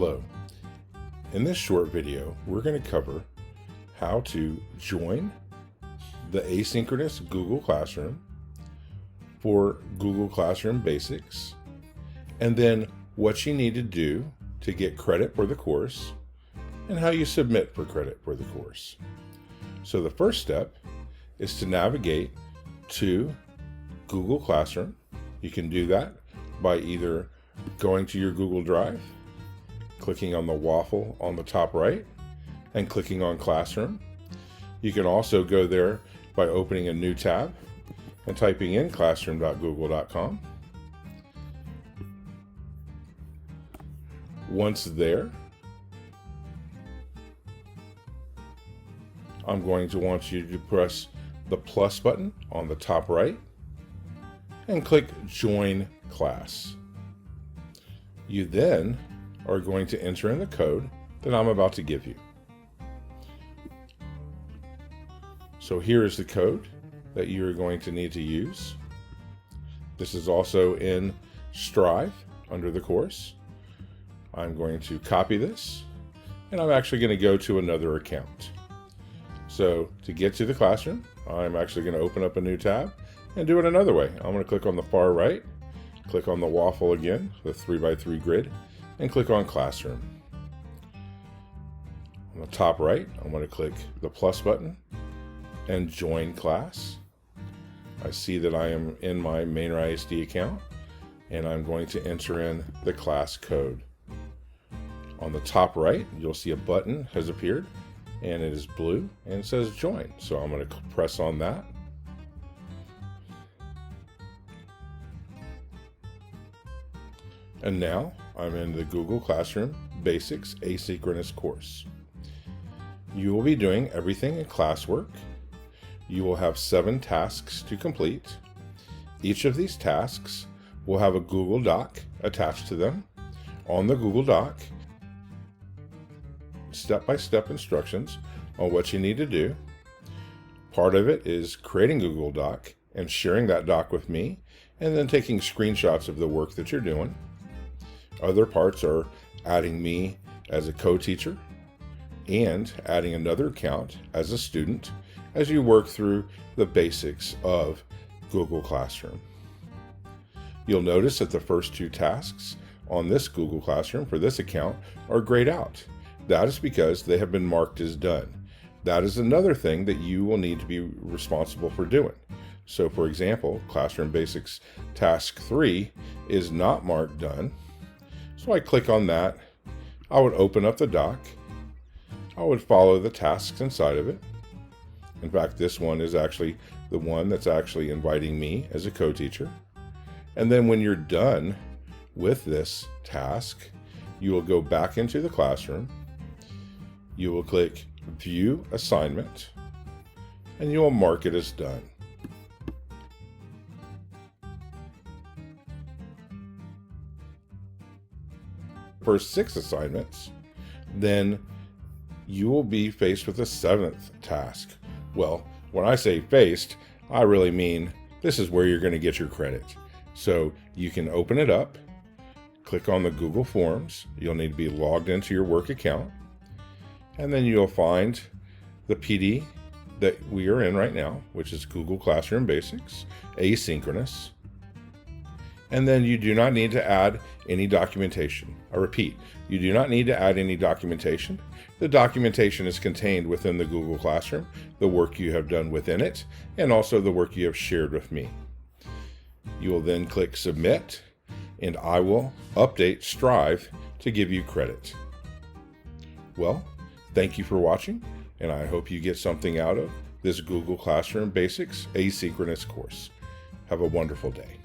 Hello. In this short video, we're going to cover how to join the asynchronous Google Classroom for Google Classroom Basics, and then what you need to do to get credit for the course, and how you submit for credit for the course. So the first step is to navigate to Google Classroom. You can do that by either going to your Google Drive, clicking on the waffle on the top right, and clicking on Classroom. You can also go there by opening a new tab and typing in classroom.google.com. Once there, I'm going to want you to press the plus button on the top right and click Join Class. You then are going to enter in the code that I'm about to give you. So here is the code that you're going to need to use. This is also in Strive under the course. I'm going to copy this, and I'm actually going to go to another account. So to get to the classroom, I'm actually going to open up a new tab and do it another way. I'm going to click on the far right, click on the waffle again, the 3x3 grid, and click on Classroom. On the top right, I'm going to click the plus button and join class. I see that I am in my Mainer ISD account, and I'm going to enter in the class code. On the top right, you'll see a button has appeared, and it is blue and it says join. So I'm going to press on that. And now I'm in the Google Classroom Basics Asynchronous course. You will be doing everything in classwork. You will have 7 tasks to complete. Each of these tasks will have a Google Doc attached to them. On the Google Doc, step-by-step instructions on what you need to do. Part of it is creating a Google Doc and sharing that doc with me, and then taking screenshots of the work that you're doing. Other parts are adding me as a co-teacher and adding another account as a student as you work through the basics of Google Classroom. You'll notice that the first 2 tasks on this Google Classroom for this account are grayed out. That is because they have been marked as done. That is another thing that you will need to be responsible for doing. So for example, Classroom Basics Task 3 is not marked done. So I click on that. I would open up the doc. I would follow the tasks inside of it. In fact, this one is actually the one that's actually inviting me as a co-teacher. And then when you're done with this task, you will go back into the classroom. You will click View Assignment, and you will mark it as done. For 6 assignments, then you will be faced with a 7th task. Well, when I say faced, I really mean this is where you're going to get your credit. So you can open it up, click on the Google Forms. You'll need to be logged into your work account. And then you'll find the PD that we are in right now, which is Google Classroom Basics, Asynchronous. And then you do not need to add any documentation. I repeat, you do not need to add any documentation. The documentation is contained within the Google Classroom, the work you have done within it, and also the work you have shared with me. You will then click Submit, and I will update Strive to give you credit. Well, thank you for watching, and I hope you get something out of this Google Classroom Basics Asynchronous course. Have a wonderful day.